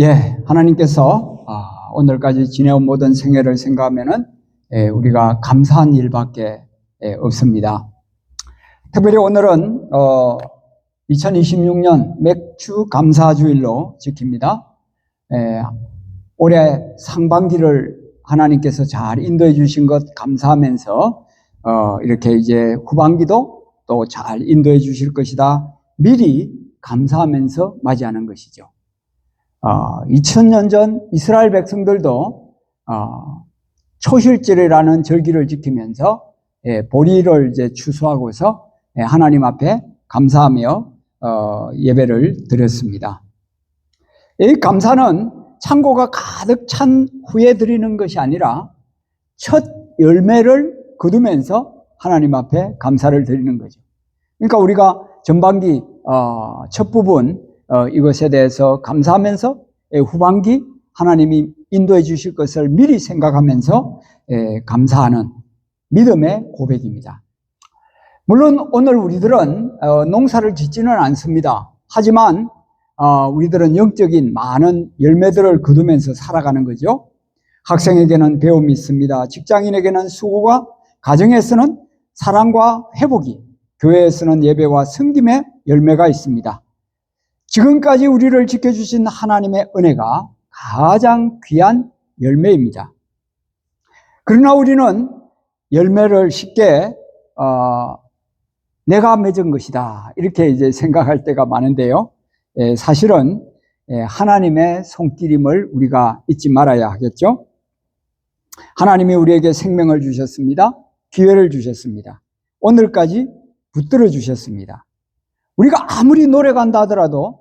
하나님께서 오늘까지 지내온 모든 생애를 생각하면은 우리가 감사한 일밖에 없습니다. 특별히 오늘은 2026년 맥주 감사주일로 지킵니다. 올해 상반기를 하나님께서 잘 인도해 주신 것 감사하면서 이렇게 이제 후반기도 또 잘 인도해 주실 것이다 미리 감사하면서 맞이하는 것이죠. 2000년 전 이스라엘 백성들도 초실절이라는 절기를 지키면서 보리를 이제 추수하고서 하나님 앞에 감사하며 예배를 드렸습니다. 이 감사는 창고가 가득 찬 후에 드리는 것이 아니라 첫 열매를 거두면서 하나님 앞에 감사를 드리는 거죠. 그러니까 우리가 전반기 첫 부분 이것에 대해서 감사하면서 후반기 하나님이 인도해 주실 것을 미리 생각하면서 감사하는 믿음의 고백입니다. 물론 오늘 우리들은 농사를 짓지는 않습니다. 하지만 우리들은 영적인 많은 열매들을 거두면서 살아가는 거죠. 학생에게는 배움이 있습니다. 직장인에게는 수고가, 가정에서는 사랑과 회복이, 교회에서는 예배와 섬김의 열매가 있습니다. 지금까지 우리를 지켜주신 하나님의 은혜가 가장 귀한 열매입니다. 그러나 우리는 열매를 쉽게 내가 맺은 것이다 이렇게 이제 생각할 때가 많은데요. 사실은 하나님의 손길임을 우리가 잊지 말아야 하겠죠. 하나님이 우리에게 생명을 주셨습니다. 기회를 주셨습니다. 오늘까지 붙들어 주셨습니다. 우리가 아무리 노력한다 하더라도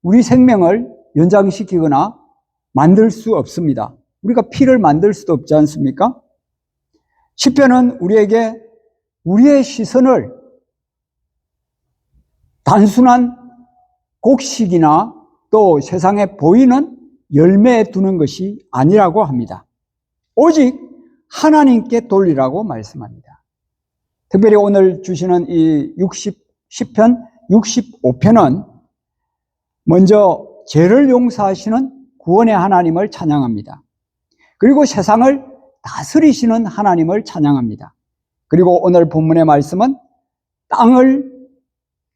우리 생명을 연장시키거나 만들 수 없습니다. 우리가 피를 만들 수도 없지 않습니까? 시편은 우리에게 우리의 시선을 단순한 곡식이나 또 세상에 보이는 열매에 두는 것이 아니라고 합니다. 오직 하나님께 돌리라고 말씀합니다. 특별히 오늘 주시는 이 시편 65편은 먼저 죄를 용서하시는 구원의 하나님을 찬양합니다. 그리고 세상을 다스리시는 하나님을 찬양합니다. 그리고 오늘 본문의 말씀은 땅을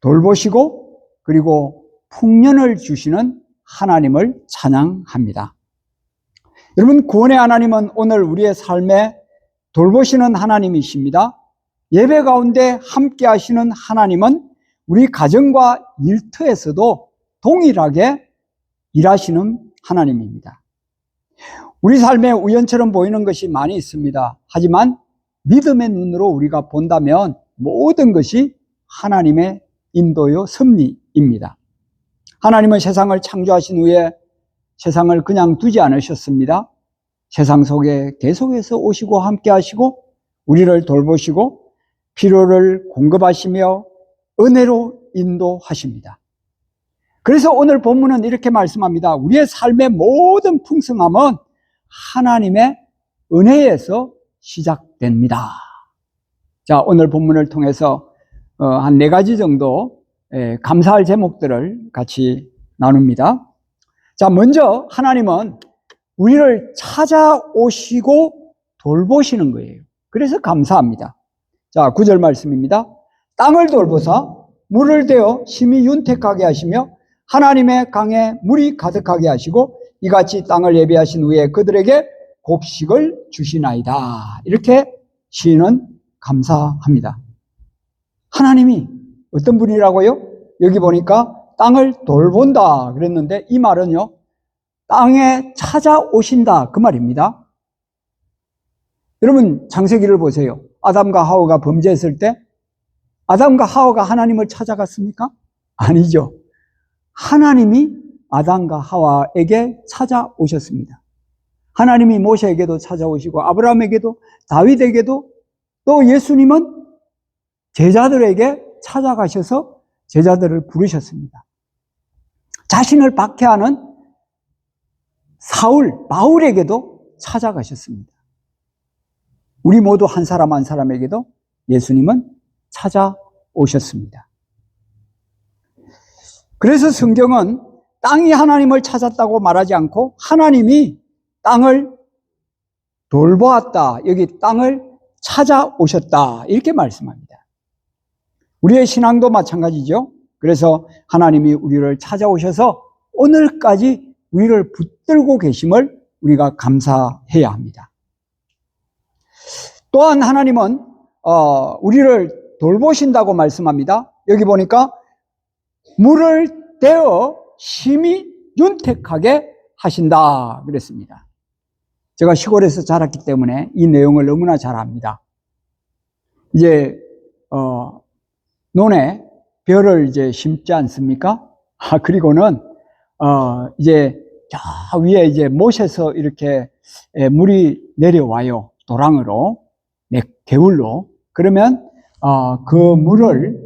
돌보시고 그리고 풍년을 주시는 하나님을 찬양합니다. 여러분, 구원의 하나님은 오늘 우리의 삶에 돌보시는 하나님이십니다. 예배 가운데 함께 하시는 하나님은 우리 가정과 일터에서도 동일하게 일하시는 하나님입니다. 우리 삶에 우연처럼 보이는 것이 많이 있습니다. 하지만 믿음의 눈으로 우리가 본다면 모든 것이 하나님의 인도요 섭리입니다. 하나님은 세상을 창조하신 후에 세상을 그냥 두지 않으셨습니다. 세상 속에 계속해서 오시고 함께 하시고 우리를 돌보시고 필요를 공급하시며 은혜로 인도하십니다. 그래서 오늘 본문은 이렇게 말씀합니다. 우리의 삶의 모든 풍성함은 하나님의 은혜에서 시작됩니다. 자, 오늘 본문을 통해서 한 4가지 정도 감사할 제목들을 같이 나눕니다. 자, 먼저 하나님은 우리를 찾아오시고 돌보시는 거예요. 그래서 감사합니다. 자, 9절 말씀입니다. 땅을 돌보사 물을 대어 심히 윤택하게 하시며 하나님의 강에 물이 가득하게 하시고 이같이 땅을 예비하신 후에 그들에게 곡식을 주시나이다. 이렇게 시인은 감사합니다. 하나님이 어떤 분이라고요? 여기 보니까 땅을 돌본다 그랬는데 이 말은요, 땅에 찾아오신다 그 말입니다. 여러분, 창세기를 보세요. 아담과 하와가 범죄했을 때 아담과 하와가 하나님을 찾아갔습니까? 아니죠. 하나님이 아담과 하와에게 찾아오셨습니다. 하나님이 모세에게도 찾아오시고 아브라함에게도 다윗에게도 또 예수님은 제자들에게 찾아가셔서 제자들을 부르셨습니다. 자신을 박해하는 바울에게도 찾아가셨습니다. 우리 모두 한 사람 한 사람에게도 예수님은 찾아오셨습니다. 그래서 성경은 땅이 하나님을 찾았다고 말하지 않고 하나님이 땅을 돌보았다. 여기 땅을 찾아오셨다. 이렇게 말씀합니다. 우리의 신앙도 마찬가지죠. 그래서 하나님이 우리를 찾아오셔서 오늘까지 우리를 붙들고 계심을 우리가 감사해야 합니다. 또한 하나님은 우리를 돌보신다고 말씀합니다. 여기 보니까 물을 떼어 심히 윤택하게 하신다 그랬습니다. 제가 시골에서 자랐기 때문에 이 내용을 너무나 잘 압니다. 이제 논에 벼를 이제 심지 않습니까? 그리고는 이제 저 위에 이제 못에서 이렇게 물이 내려와요. 도랑으로, 개울로. 그러면 그 물을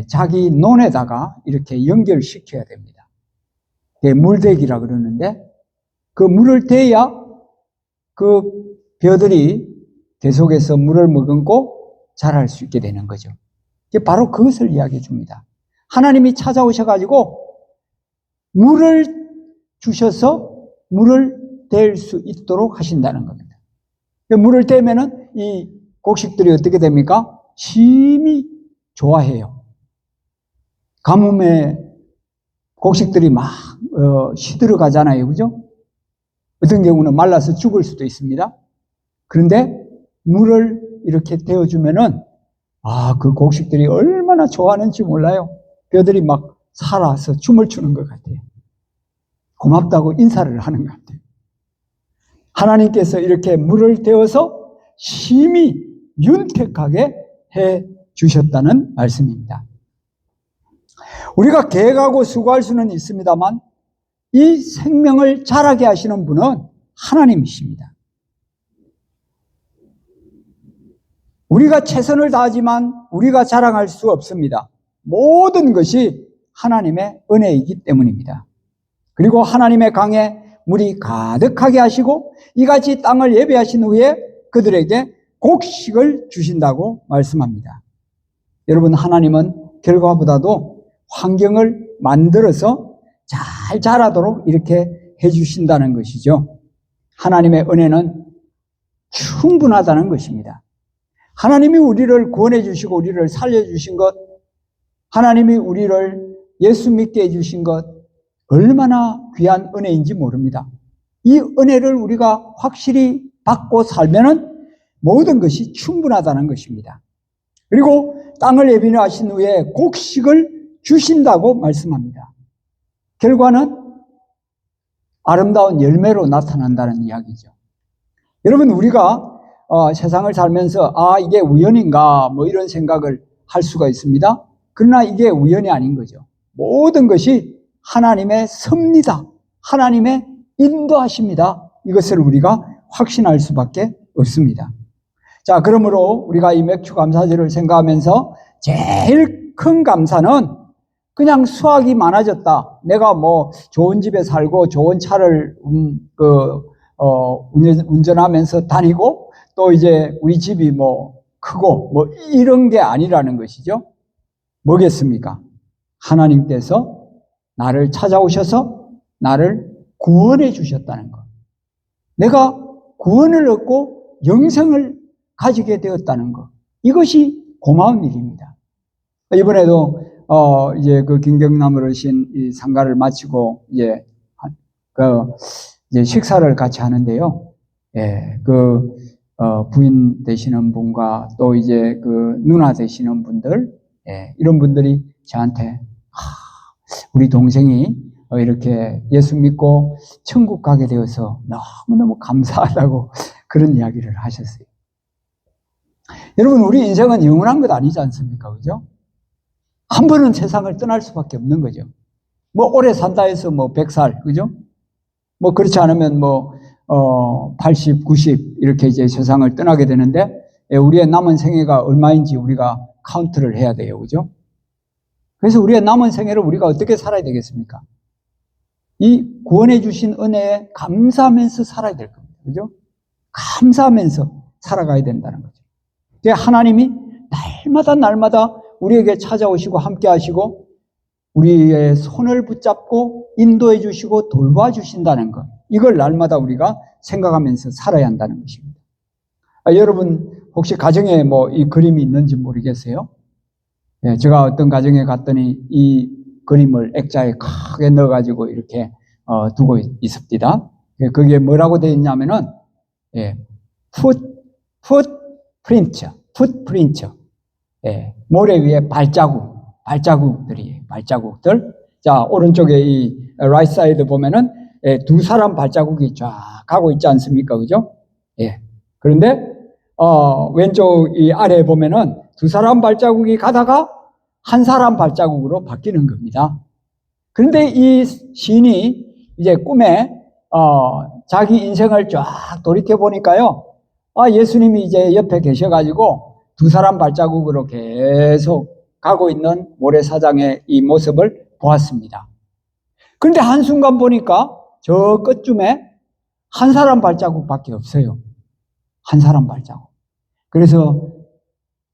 자기 논에다가 이렇게 연결시켜야 됩니다. 물대기라 그러는데 그 물을 대야 그 벼들이 계속해서 물을 머금고 자랄 수 있게 되는 거죠. 바로 그것을 이야기해 줍니다. 하나님이 찾아오셔가지고 물을 주셔서 물을 댈 수 있도록 하신다는 겁니다. 물을 떼면은 이 곡식들이 어떻게 됩니까? 심히 좋아해요. 가뭄에 곡식들이 막 시들어가잖아요. 그죠? 어떤 경우는 말라서 죽을 수도 있습니다. 그런데 물을 이렇게 데워주면은 그 곡식들이 얼마나 좋아하는지 몰라요. 뼈들이 막 살아서 춤을 추는 것 같아요. 고맙다고 인사를 하는 것 같아요. 하나님께서 이렇게 물을 데워서 심히 윤택하게 해 주셨다는 말씀입니다. 우리가 계획하고 수고할 수는 있습니다만 이 생명을 자라게 하시는 분은 하나님이십니다. 우리가 최선을 다하지만 우리가 자랑할 수 없습니다. 모든 것이 하나님의 은혜이기 때문입니다. 그리고 하나님의 강에 물이 가득하게 하시고 이같이 땅을 예배하신 후에 그들에게 곡식을 주신다고 말씀합니다. 여러분, 하나님은 결과보다도 환경을 만들어서 잘 자라도록 이렇게 해주신다는 것이죠. 하나님의 은혜는 충분하다는 것입니다. 하나님이 우리를 구원해 주시고 우리를 살려주신 것, 하나님이 우리를 예수 믿게 해주신 것, 얼마나 귀한 은혜인지 모릅니다. 이 은혜를 우리가 확실히 받고 살면은 모든 것이 충분하다는 것입니다. 그리고 땅을 예비하신 후에 곡식을 주신다고 말씀합니다. 결과는 아름다운 열매로 나타난다는 이야기죠. 여러분, 우리가 세상을 살면서 이게 우연인가 뭐 이런 생각을 할 수가 있습니다. 그러나 이게 우연이 아닌 거죠. 모든 것이 하나님의 섭니다. 하나님의 인도하십니다. 이것을 우리가 확신할 수밖에 없습니다. 자, 그러므로 우리가 이 맥주 감사절을 생각하면서 제일 큰 감사는 그냥 수확이 많아졌다. 내가 뭐 좋은 집에 살고 좋은 차를 운전하면서 다니고 또 이제 우리 집이 뭐 크고 뭐 이런 게 아니라는 것이죠. 뭐겠습니까? 하나님께서 나를 찾아오셔서 나를 구원해 주셨다는 것. 내가 구원을 얻고 영생을 가지게 되었다는 것. 이것이 고마운 일입니다. 이번에도 이제 그 김경남 어르신 이 상가를 마치고 이제 식사를 같이 하는데요. 예, 부인 되시는 분과 또 이제 그 누나 되시는 분들, 이런 분들이 저한테 우리 동생이 이렇게 예수 믿고 천국 가게 되어서 너무너무 감사하다고 그런 이야기를 하셨어요. 여러분, 우리 인생은 영원한 것 아니지 않습니까? 그죠? 한 번은 세상을 떠날 수밖에 없는 거죠. 뭐 오래 산다 해서 뭐 100살, 그죠? 뭐 그렇지 않으면 뭐 80, 90 이렇게 이제 세상을 떠나게 되는데 우리의 남은 생애가 얼마인지 우리가 카운트를 해야 돼요. 그죠? 그래서 우리의 남은 생애를 우리가 어떻게 살아야 되겠습니까? 이 구원해 주신 은혜에 감사하면서 살아야 될 겁니다. 그죠? 감사하면서 살아가야 된다는 거죠. 하나님이 날마다 우리에게 찾아오시고 함께 하시고 우리의 손을 붙잡고 인도해 주시고 돌봐 주신다는 것. 이걸 날마다 우리가 생각하면서 살아야 한다는 것입니다. 여러분 혹시 가정에 뭐 이 그림이 있는지 모르겠어요? 예, 제가 어떤 가정에 갔더니 이 그림을 액자에 크게 넣어가지고 이렇게 두고 있습니다. 그게 뭐라고 되어 있냐면은 예, 풋프린트, 예, 모래 위에 발자국들. 자, 오른쪽에 이 right side 보면은 두 사람 발자국이 쫙 가고 있지 않습니까? 그죠? 예. 그런데 왼쪽 이 아래에 보면은 두 사람 발자국이 가다가 한 사람 발자국으로 바뀌는 겁니다. 그런데 이 시인이 이제 꿈에 자기 인생을 쫙 돌이켜 보니까요, 예수님이 이제 옆에 계셔가지고 두 사람 발자국으로 계속 가고 있는 모래사장의 이 모습을 보았습니다. 그런데 한순간 보니까 저 끝쯤에 한 사람 발자국밖에 없어요. 한 사람 발자국. 그래서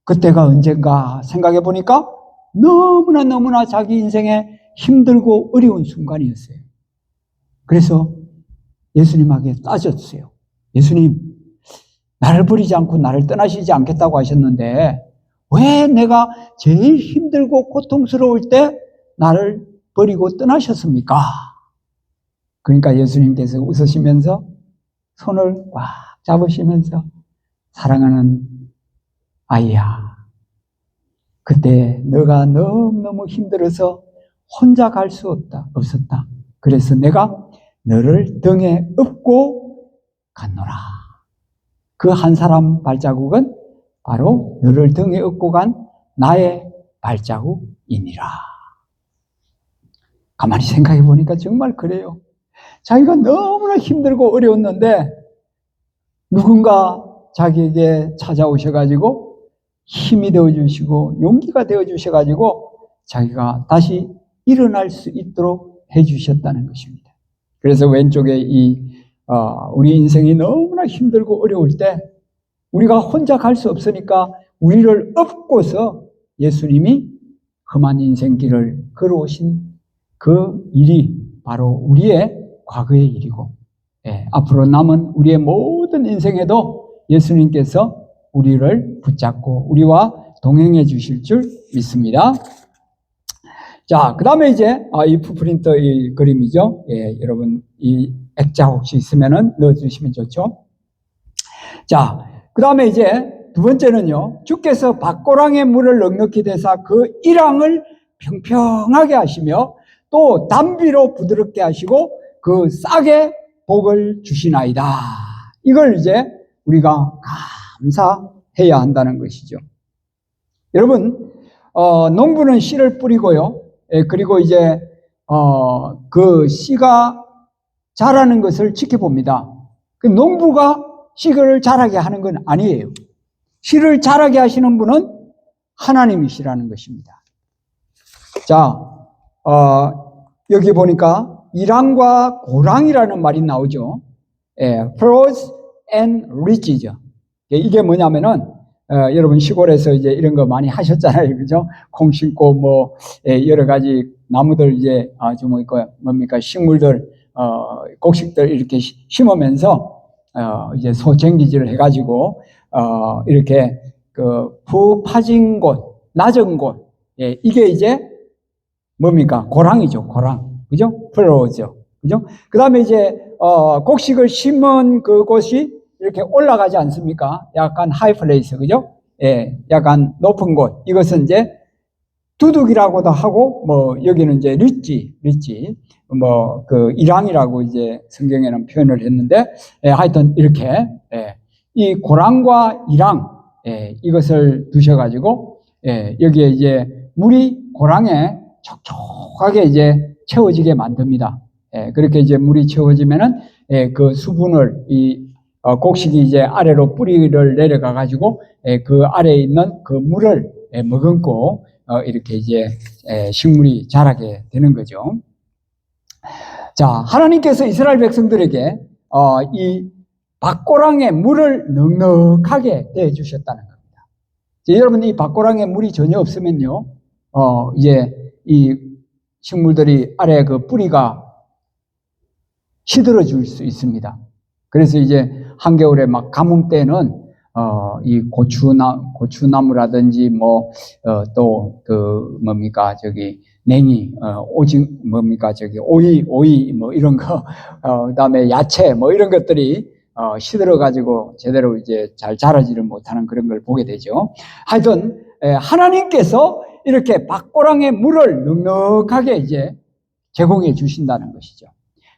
그때가 언젠가 생각해 보니까 너무나 자기 인생에 힘들고 어려운 순간이었어요. 그래서 예수님에게 따졌어요. 예수님, 나를 버리지 않고 나를 떠나시지 않겠다고 하셨는데 왜 내가 제일 힘들고 고통스러울 때 나를 버리고 떠나셨습니까? 그러니까 예수님께서 웃으시면서 손을 꽉 잡으시면서 사랑하는 아이야, 그때 너가 너무너무 힘들어서 혼자 갈 수 없었다. 그래서 내가 너를 등에 업고 갔노라. 그 한 사람 발자국은 바로 너를 등에 업고 간 나의 발자국이니라. 가만히 생각해 보니까 정말 그래요. 자기가 너무나 힘들고 어려웠는데 누군가 자기에게 찾아오셔가지고 힘이 되어주시고 용기가 되어주셔가지고 자기가 다시 일어날 수 있도록 해주셨다는 것입니다. 그래서 왼쪽에 우리 인생이 너무나 힘들고 어려울 때 우리가 혼자 갈 수 없으니까 우리를 업고서 예수님이 험한 인생길을 걸어오신 그 일이 바로 우리의 과거의 일이고, 앞으로 남은 우리의 모든 인생에도 예수님께서 우리를 붙잡고 우리와 동행해 주실 줄 믿습니다. 자, 그 다음에 이제 이 풋프린트 이 그림이죠. 여러분 이 액자 혹시 있으면은 넣어주시면 좋죠. 자, 그 다음에 이제 두 번째는요, 주께서 밭고랑에 물을 넉넉히 대사 그 일항을 평평하게 하시며 또 담비로 부드럽게 하시고 그 싹에 복을 주시나이다. 이걸 이제 우리가 감사해야 한다는 것이죠. 여러분, 농부는 씨를 뿌리고요, 그리고 이제 그 씨가 자라는 것을 지켜봅니다. 그 농부가 씨를 자라게 하는 건 아니에요. 씨를 자라게 하시는 분은 하나님이시라는 것입니다. 자, 여기 보니까 일항과 고랑이라는 말이 나오죠. Pros and Riches. 이게 뭐냐면은 여러분 시골에서 이제 이런 거 많이 하셨잖아요, 그죠? 콩 심고 뭐 여러 가지 나무들 이제 뭡니까 식물들 곡식들 이렇게 심으면서 이제 소쟁기질을 해가지고 이렇게 그 푹 파진 곳, 낮은 곳, 이게 이제 뭡니까? 고랑이죠, 고랑. 그죠? 플로우죠. 그죠? 그 다음에 이제, 곡식을 심은 그곳이 이렇게 올라가지 않습니까? 약간 하이 플레이스, 그죠? 약간 높은 곳. 이것은 이제 두둑이라고도 하고, 뭐, 여기는 이제 리치, 뭐, 그, 일항이라고 이제 성경에는 표현을 했는데, 하여튼 이렇게, 이 고랑과 일항, 이것을 두셔가지고, 여기에 이제 물이 고랑에 촉촉하게 이제 채워지게 만듭니다. 그렇게 이제 물이 채워지면은 그 수분을 곡식이 이제 아래로 뿌리를 내려가 가지고 그 아래에 있는 그 물을 머금고 이렇게 이제 식물이 자라게 되는 거죠. 자, 하나님께서 이스라엘 백성들에게 이 밭고랑에 물을 넉넉하게 대해 주셨다는 겁니다. 여러분 이 밭고랑에 물이 전혀 없으면요, 이제 이 식물들이 아래 그 뿌리가 시들어질 수 있습니다. 그래서 이제 한겨울에 막 가뭄 때는 이 고추나무라든지 또 그 뭡니까 저기 냉이 오징 뭡니까 저기 오이 뭐 이런 거 그다음에 야채 뭐 이런 것들이 시들어 가지고 제대로 이제 잘 자라지를 못하는 그런 걸 보게 되죠. 하여튼 하나님께서 이렇게 밭고랑에 물을 넉넉하게 이제 제공해 주신다는 것이죠.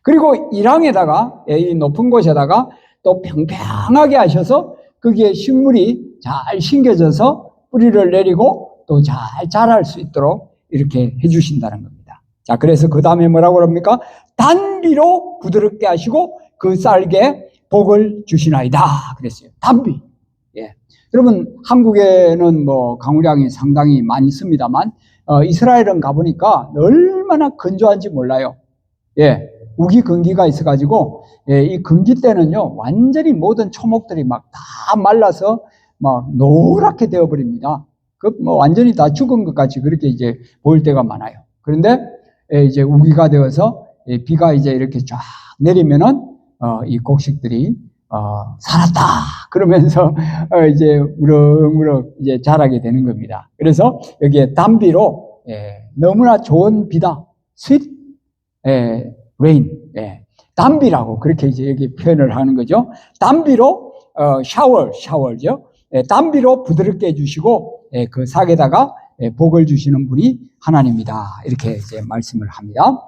그리고 이랑에다가 이 높은 곳에다가 또 평평하게 하셔서 거기에 식물이 잘 심겨져서 뿌리를 내리고 또 잘 자랄 수 있도록 이렇게 해주신다는 겁니다. 자, 그래서 그 다음에 뭐라고 합니까? 단비로 부드럽게 하시고 그 쌀게 복을 주시나이다 그랬어요. 단비. 예. 여러분 한국에는 뭐 강우량이 상당히 많이 씁니다만 이스라엘은 가보니까 얼마나 건조한지 몰라요. 예. 우기 건기가 있어가지고 이 건기 때는요 완전히 모든 초목들이 막 다 말라서 막 노랗게 되어버립니다. 그 뭐 완전히 다 죽은 것 같이 그렇게 이제 보일 때가 많아요. 그런데 이제 우기가 되어서 비가 이제 이렇게 쫙 내리면은 이 곡식들이 살았다 그러면서 이제 우럭우럭 이제 자라게 되는 겁니다. 그래서 여기에 단비로 너무나 좋은 비다, sweet rain, 단비라고 그렇게 이제 여기 표현을 하는 거죠. 단비로 샤워죠. 단비로 부드럽게 해주시고 그 삭에다가 복을 주시는 분이 하나님이다 이렇게 이제 말씀을 합니다.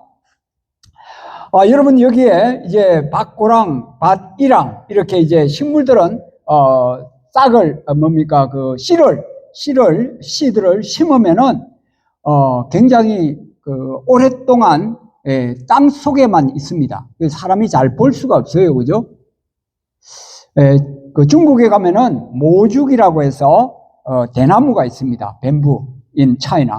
여러분 여기에 이제 밭고랑, 밭이랑 이렇게 이제 식물들은 싹을 뭡니까 그 씨들을 심으면은 굉장히 그 오랫동안 땅 속에만 있습니다. 사람이 잘 볼 수가 없어요, 그죠? 그 중국에 가면은 모죽이라고 해서 대나무가 있습니다. 뱀부 in China.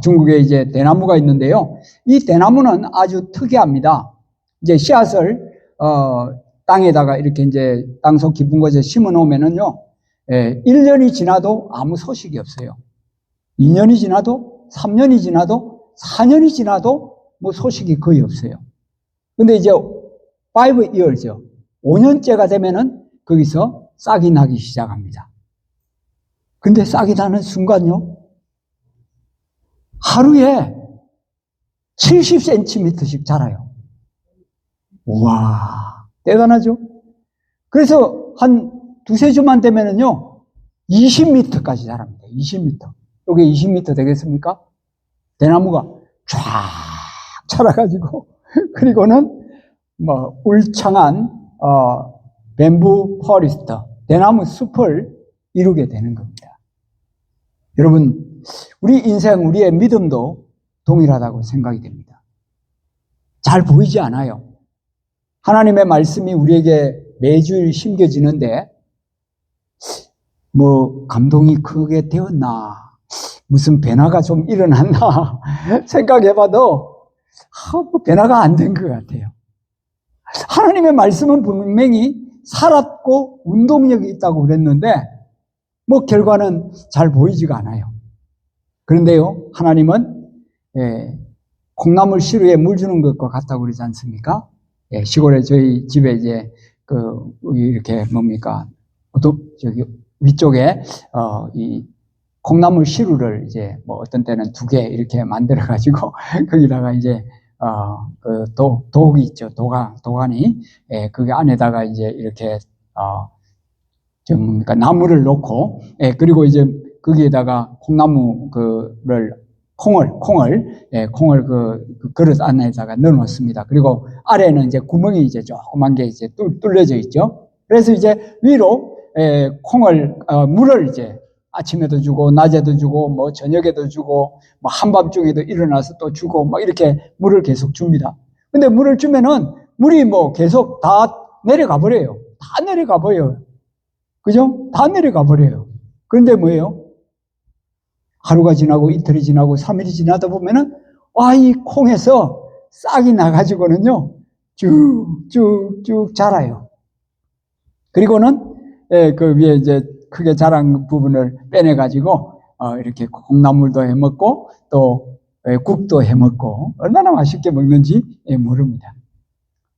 중국에 이제 대나무가 있는데요. 이 대나무는 아주 특이합니다. 이제 씨앗을 땅에다가 이렇게 이제 땅속 깊은 곳에 심어 놓으면은요, 1년이 지나도 아무 소식이 없어요. 2년이 지나도, 3년이 지나도, 4년이 지나도 뭐 소식이 거의 없어요. 근데 이제 5years죠. 5년째가 되면은 거기서 싹이 나기 시작합니다. 근데 싹이 나는 순간요, 하루에 70cm씩 자라요. 와, 대단하죠? 그래서 한 두세 주만 되면은요, 20m까지 자랍니다. 20m. 여기 20m 되겠습니까? 대나무가 쫙 자라가지고, 그리고는 뭐, 울창한, 뱀부 포레스트, 대나무 숲을 이루게 되는 겁니다. 여러분, 우리 인생, 우리의 믿음도 동일하다고 생각이 됩니다. 잘 보이지 않아요. 하나님의 말씀이 우리에게 매주일 심겨지는데, 뭐, 감동이 크게 되었나, 무슨 변화가 좀 일어났나, 생각해봐도, 뭐 변화가 안 된 것 같아요. 하나님의 말씀은 분명히 살았고 운동력이 있다고 그랬는데, 뭐 결과는 잘 보이지가 않아요. 그런데요, 하나님은 콩나물 시루에 물 주는 것과 같다고 그러지 않습니까? 시골에 저희 집에 이제 이렇게 뭡니까 저기 위쪽에 이 콩나물 시루를 이제 뭐 어떤 때는 2개 이렇게 만들어 가지고 거기다가 이제 그 독이 있죠. 도가니 그게 안에다가 이제 이렇게 뭡니까 나무를 놓고 그리고 이제 거기에다가 콩나무 콩을 그 그릇 안에다가 넣어놓습니다. 그리고 아래는 이제 구멍이 이제 조그만 게 이제 뚫려져 있죠. 그래서 이제 위로 물을 이제 아침에도 주고 낮에도 주고 뭐 저녁에도 주고 뭐 한밤중에도 일어나서 또 주고 막 이렇게 물을 계속 줍니다. 근데 물을 주면은 물이 뭐 계속 다 내려가 버려요. 다 내려가 버려요. 그죠? 다 내려가 버려요. 그런데 뭐예요? 하루가 지나고 이틀이 지나고 3일이 지나다 보면은 이 콩에서 싹이 나가지고는요 쭉쭉쭉 자라요. 그리고는 그 위에 이제 크게 자란 부분을 빼내 가지고 이렇게 콩나물도 해 먹고 또 국도 해먹고 얼마나 맛있게 먹는지 모릅니다.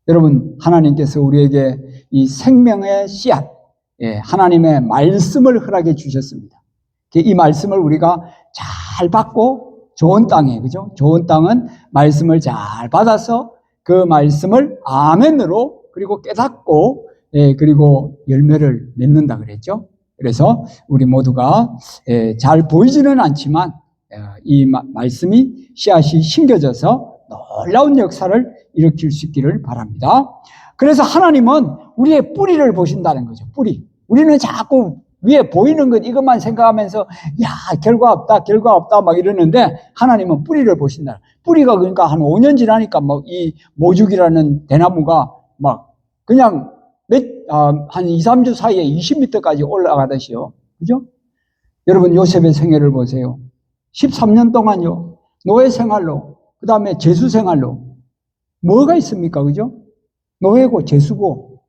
여러분, 하나님께서 우리에게 이 생명의 씨앗, 하나님의 말씀을 허락해 주셨습니다. 이 말씀을 우리가 잘 받고 좋은 땅에, 그죠? 좋은 땅은 말씀을 잘 받아서 그 말씀을 아멘으로 그리고 깨닫고 그리고 열매를 맺는다 그랬죠. 그래서 우리 모두가 잘 보이지는 않지만 이 말씀이 씨앗이 심겨져서 놀라운 역사를 일으킬 수 있기를 바랍니다. 그래서 하나님은 우리의 뿌리를 보신다는 거죠. 뿌리. 우리는 자꾸 위에 보이는 것 이것만 생각하면서 야 결과 없다 막 이러는데 하나님은 뿌리를 보신다. 뿌리가 그러니까 한 5년 지나니까 막 이 모죽이라는 대나무가 막 그냥 한 2, 3주 사이에 20m까지 올라가듯이요. 그죠? 여러분 요셉의 생애를 보세요. 13년 동안요. 노예 생활로 그 다음에 제수 생활로 뭐가 있습니까? 그죠? 노예고 제수고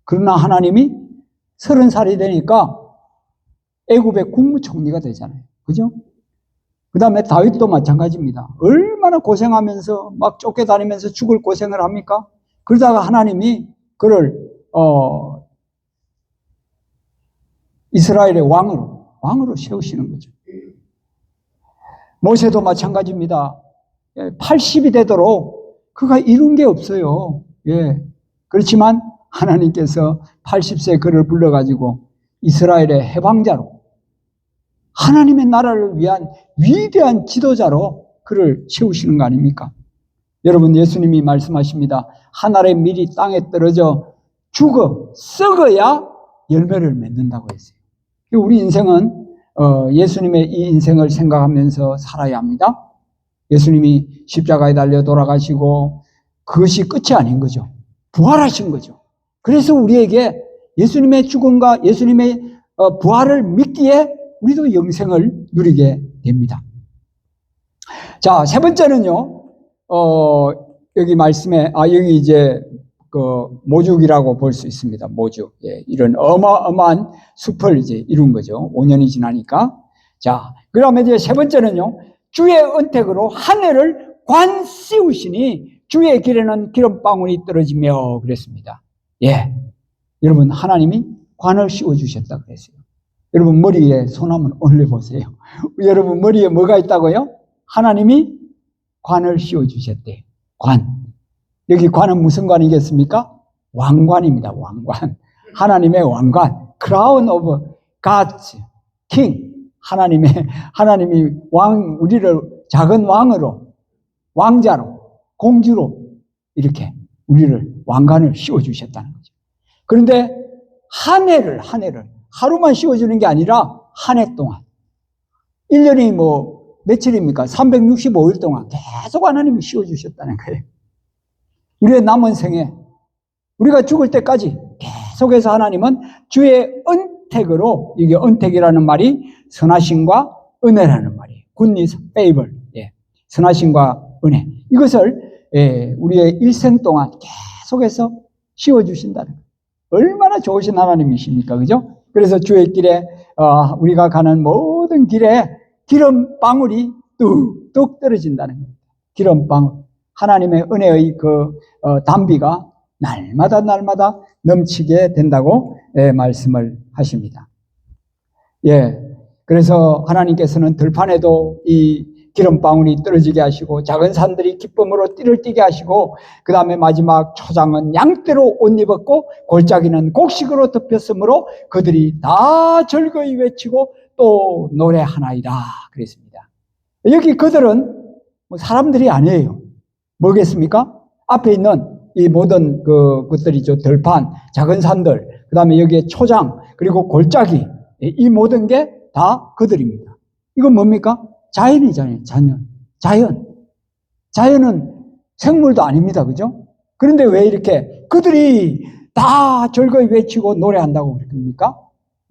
그러나 하나님이 30살이 되니까 애굽의 국무총리가 되잖아요. 그죠? 그 다음에 다윗도 마찬가지입니다. 얼마나 고생하면서 막 쫓겨다니면서 죽을 고생을 합니까? 그러다가 하나님이 그를 이스라엘의 왕으로 세우시는 거죠. 모세도 마찬가지입니다. 80이 되도록 그가 이룬 게 없어요. 그렇지만 하나님께서 80세 그를 불러가지고 이스라엘의 해방자로 하나님의 나라를 위한 위대한 지도자로 그를 세우시는 거 아닙니까? 여러분 예수님이 말씀하십니다. 한 알의 밀이 땅에 떨어져 썩어야 열매를 맺는다고 했어요. 우리 인생은 예수님의 이 인생을 생각하면서 살아야 합니다. 예수님이 십자가에 달려 돌아가시고 그것이 끝이 아닌 거죠. 부활하신 거죠. 그래서 우리에게 예수님의 죽음과 예수님의 부활을 믿기에 우리도 영생을 누리게 됩니다. 자, 세 번째는요, 여기 말씀에, 여기 이제 그 모죽이라고 볼 수 있습니다. 모죽. 이런 어마어마한 숲을 이제 이룬 거죠. 5년이 지나니까. 자, 그 다음에 이제 세 번째는요, 주의 은택으로 하늘을 관 씌우시니 주의 길에는 기름방울이 떨어지며 그랬습니다. 여러분, 하나님이 관을 씌워주셨다 그랬어요. 여러분, 머리에 손 한번 올려보세요. 여러분, 머리에 뭐가 있다고요? 하나님이 관을 씌워주셨대요. 관. 여기 관은 무슨 관이겠습니까? 왕관입니다. 왕관. 하나님의 왕관. Crown of God's King. 하나님이 우리를 작은 왕으로, 왕자로, 공주로 이렇게 우리를 왕관을 씌워주셨다는 거죠. 그런데 한 해를 하루만 씌워주는 게 아니라 한 해 동안 1년이 며칠입니까? 365일 동안 계속 하나님이 씌워주셨다는 거예요. 우리의 남은 생에 우리가 죽을 때까지 계속해서 하나님은 주의 은택으로, 이게 은택이라는 말이 선하심과 은혜라는 말이에요. Goodness, favor. 선하심과 은혜. 이것을 우리의 일생 동안 계속해서 씌워주신다는 거예요. 얼마나 좋으신 하나님이십니까? 그죠? 그래서 주의 길에 우리가 가는 모든 길에 기름방울이 뚝뚝 떨어진다는 겁니다. 기름방울. 하나님의 은혜의 그 담비가 날마다 넘치게 된다고 말씀을 하십니다. 그래서 하나님께서는 들판에도 이 기름방울이 떨어지게 하시고 작은 산들이 기쁨으로 띠를 띠게 하시고 그 다음에 마지막 초장은 양떼로 옷 입었고 골짜기는 곡식으로 덮였으므로 그들이 다 즐거이 외치고 또 노래하나이다 그랬습니다. 여기 그들은 사람들이 아니에요. 뭐겠습니까? 앞에 있는 이 모든 것들이죠. 들판, 작은 산들, 그 다음에 여기에 초장, 그리고 골짜기, 이 모든 게 다 그들입니다. 이건 뭡니까? 자연이잖아요. 자연은 생물도 아닙니다. 그죠? 그런데 왜 이렇게 그들이 다 즐거이 외치고 노래한다고 그럽니까?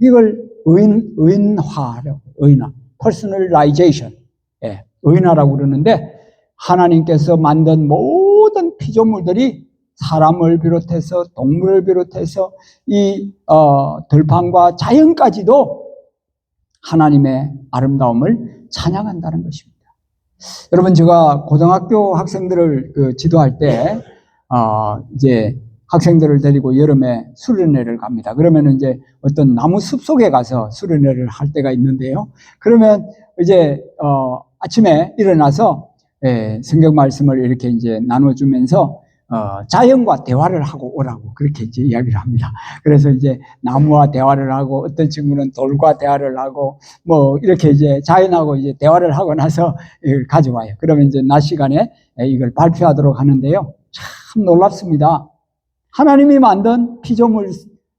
이걸 의인화, personalization, 의인화라고 그러는데 하나님께서 만든 모든 피조물들이 사람을 비롯해서 동물을 비롯해서 이 들판과 자연까지도 하나님의 아름다움을 찬양한다는 것입니다. 여러분, 제가 고등학교 학생들을 지도할 때, 이제 학생들을 데리고 여름에 수련회를 갑니다. 그러면 이제 어떤 나무 숲 속에 가서 수련회를 할 때가 있는데요. 그러면 이제, 아침에 일어나서, 성경 말씀을 이렇게 이제 나눠주면서, 자연과 대화를 하고 오라고 그렇게 이제 이야기를 합니다. 그래서 이제 나무와 대화를 하고 어떤 친구는 돌과 대화를 하고 뭐 이렇게 이제 자연하고 이제 대화를 하고 나서 이걸 가져와요. 그러면 이제 낮 시간에 이걸 발표하도록 하는데요. 참 놀랍습니다. 하나님이 만든 피조물,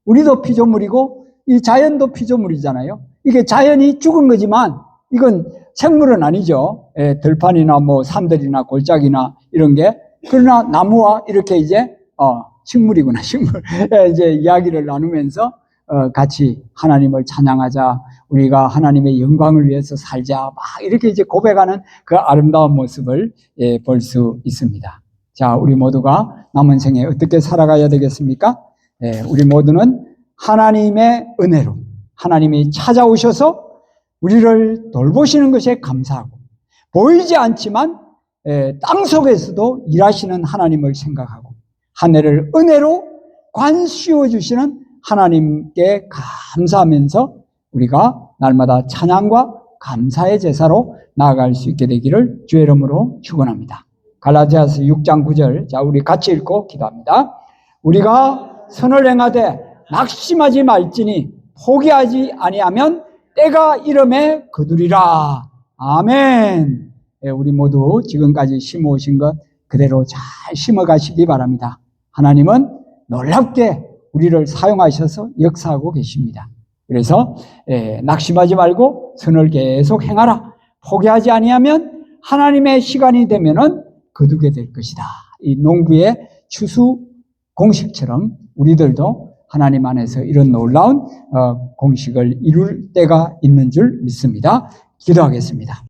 우리도 피조물이고 이 자연도 피조물이잖아요. 이게 자연이 죽은 거지만 이건 생물은 아니죠. 들판이나 뭐 산들이나 골짜기나 이런 게. 그러나 나무와 이렇게 이제 식물이구나, 식물. 이제 이야기를 나누면서 같이 하나님을 찬양하자, 우리가 하나님의 영광을 위해서 살자, 막 이렇게 이제 고백하는 그 아름다운 모습을 볼 수 있습니다. 자, 우리 모두가 남은 생에 어떻게 살아가야 되겠습니까? 우리 모두는 하나님의 은혜로 하나님이 찾아오셔서 우리를 돌보시는 것에 감사하고, 보이지 않지만 땅 속에서도 일하시는 하나님을 생각하고, 한 해를 은혜로 관씌워 주시는 하나님께 감사하면서 우리가 날마다 찬양과 감사의 제사로 나아갈 수 있게 되기를 주의 이름으로 축원합니다. 갈라디아서 6장 9절, 자, 우리 같이 읽고 기도합니다. 우리가 선을 행하되 낙심하지 말지니 포기하지 아니하면 때가 이름에 거두리라. 아멘. 우리 모두 지금까지 심어오신 것 그대로 잘 심어가시기 바랍니다. 하나님은 놀랍게 우리를 사용하셔서 역사하고 계십니다. 그래서 낙심하지 말고 선을 계속 행하라. 포기하지 아니하면 하나님의 시간이 되면은 거두게 될 것이다. 이 농부의 추수 공식처럼 우리들도 하나님 안에서 이런 놀라운 공식을 이룰 때가 있는 줄 믿습니다. 기도하겠습니다.